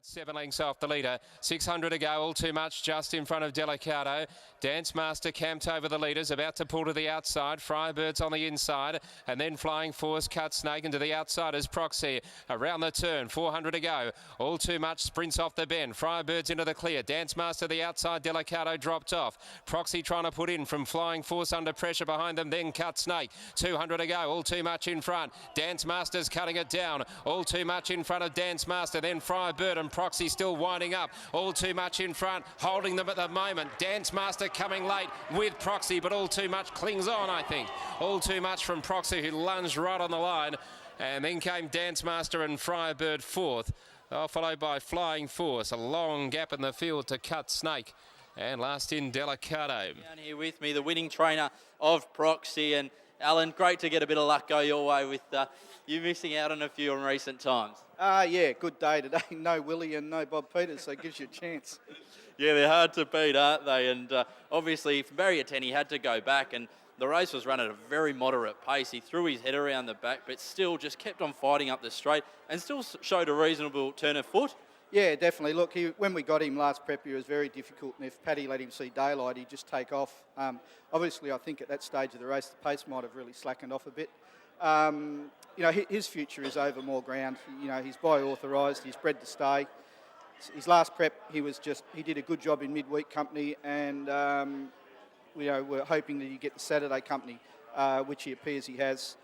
7 lengths off the leader. 600 to go, all too much just in front of Delicato. Dance Master camped over the leaders, about to pull to the outside. Firebird's on the inside, and then Flying Force, Cut Snake into the outside as Proxy. Around the turn, 400 to go. All too much sprints off the bend. Firebird's into the clear. Dance Master the outside, Delicato dropped off. Proxy trying to put in from Flying Force under pressure behind them, then Cut Snake. 200 to go, all too much in front. Dance Master's cutting it down. All too much in front of Dance Master, then Firebird and Proxy still winding up. All too much in front, holding them at the moment. Dance Master coming late with Proxy, but all too much clings on, I think. All too much from Proxy, who lunged right on the line. And then came Dance Master and Firebird fourth, followed by Flying Force. A long gap in the field to Cut Snake. And last in, Delicato. Down here with me, the winning trainer of Proxy. And Alan, great to get a bit of luck go your way with you missing out on a few in recent times. Yeah, good day today. No Willie and no Bob Peters, so it gives you a chance. Yeah, they're hard to beat, aren't they? And obviously, from Barrier 10, he had to go back, and the race was run at a very moderate pace. He threw his head around the back, but still just kept on fighting up the straight and still showed a reasonable turn of foot. Yeah, definitely. Look, when we got him last prep, he was very difficult, and if Paddy let him see daylight, he'd just take off. Obviously, I think at that stage of the race, the pace might have really slackened off a bit. You know, his future is over more ground. You know, he's by authorised, he's bred to stay. His last prep, he did a good job in midweek company, and you know, we're hoping that he get the Saturday company, which he appears he has.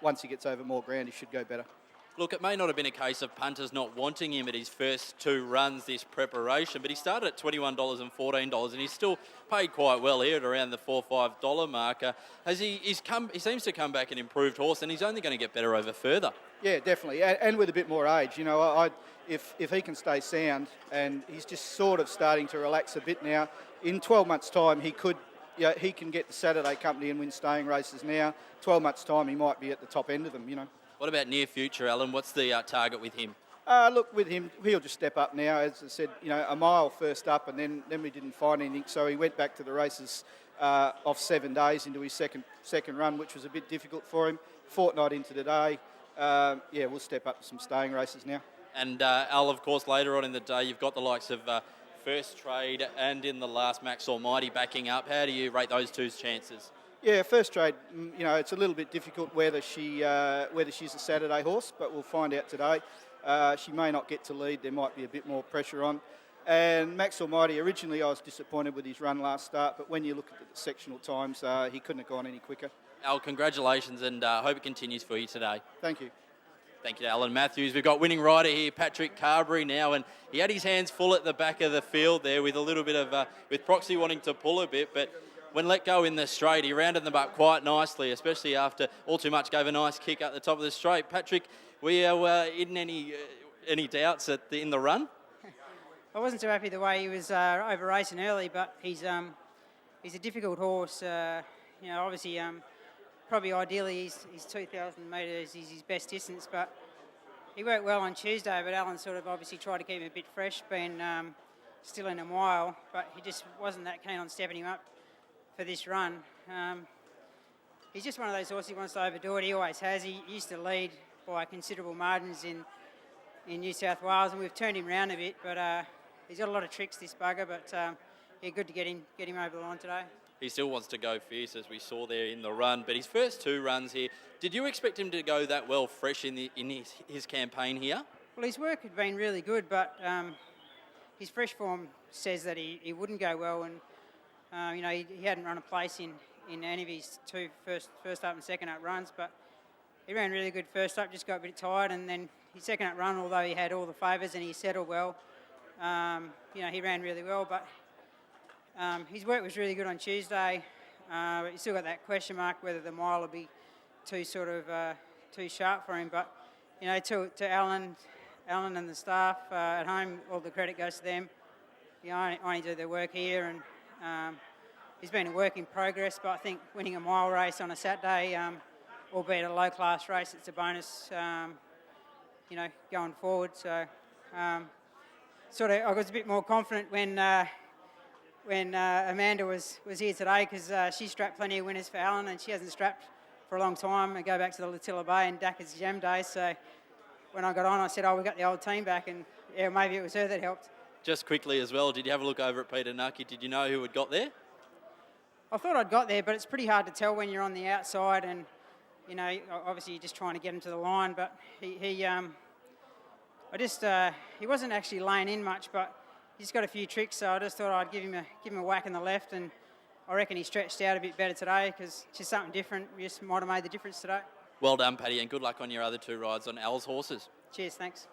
Once he gets over more ground, he should go better. Look, it may not have been a case of punters not wanting him at his first two runs this preparation, but he started at $21 and $14, and he's still paid quite well here at around the $4 or $5 marker. He seems to come back an improved horse, and he's only going to get better over further. Yeah, definitely, and with a bit more age. You know, if he can stay sound, and he's just sort of starting to relax a bit now. In 12 months' time, he can get the Saturday company and win staying races now. 12 months' time, he might be at the top end of them. You know. What about near future, Alan? What's the target with him? Look, with him, he'll just step up now. As I said, you know, a mile first up, and then we didn't find anything, so he went back to the races off 7 days into his second run, which was a bit difficult for him. Fortnight into today, yeah, we'll step up to some staying races now. And Al, of course, later on in the day, you've got the likes of First Trade and in the last Max Almighty backing up. How do you rate those two's chances? Yeah, First Trade, you know, it's a little bit difficult whether she's a Saturday horse, but we'll find out today. She may not get to lead. There might be a bit more pressure on. And Max Almighty, originally I was disappointed with his run last start, but when you look at the sectional times, he couldn't have gone any quicker. Al, congratulations, and hope it continues for you today. Thank you. Thank you to Alan Matthews. We've got winning rider here, Patrick Carberry now, and he had his hands full at the back of the field there with a little bit of, with Proxy wanting to pull a bit, but when let go in the straight, he rounded them up quite nicely, especially after All Too Much gave a nice kick at the top of the straight. Patrick, were you in any doubts in the run? I wasn't too happy the way he was over racing early, but he's a difficult horse. You know, obviously, probably ideally his 2,000 metres is his best distance, but he worked well on Tuesday. But Alan sort of obviously tried to keep him a bit fresh, being still in a while, but he just wasn't that keen on stepping him up for this run. He's just one of those horses, he wants to overdo it. He always has. He used to lead by considerable margins in New South Wales, and we've turned him round a bit, but he's got a lot of tricks, this bugger, but yeah, good to get him over the line today. He still wants to go fierce, as we saw there in the run, but his first two runs here, did you expect him to go that well fresh in his campaign here? Well, his work had been really good, but his fresh form says that he wouldn't go well, and you know, he hadn't run a place in any of his two first up and second up runs, but he ran really good first up, just got a bit tired, and then his second up run, although he had all the favours and he settled well, you know, he ran really well, but his work was really good on Tuesday. But you still got that question mark whether the mile will be too sharp for him, but you know, to Alan and the staff at home, all the credit goes to them. You know, I only do their work here, and he's been a work in progress, but I think winning a mile race on a Saturday, albeit a low-class race, it's a bonus, you know, going forward. So I was a bit more confident when Amanda was here today, because she strapped plenty of winners for Alan, and she hasn't strapped for a long time. I go back to the Latilla Bay and Dakar's Gem Day, so when I got on, I said, oh, we got the old team back, and Yeah, maybe it was her that helped. Just quickly as well, did you have a look over at Peter Nucky? Did you know who had got there? I thought I'd got there, but it's pretty hard to tell when you're on the outside, and obviously you're just trying to get him to the line. But he wasn't actually laying in much, but he's got a few tricks, so I just thought I'd give him a whack in the left, and I reckon he stretched out a bit better today because it's just something different. Just might have made the difference today. Well done, Paddy, and good luck on your other 2 rides on Al's horses. Cheers, thanks.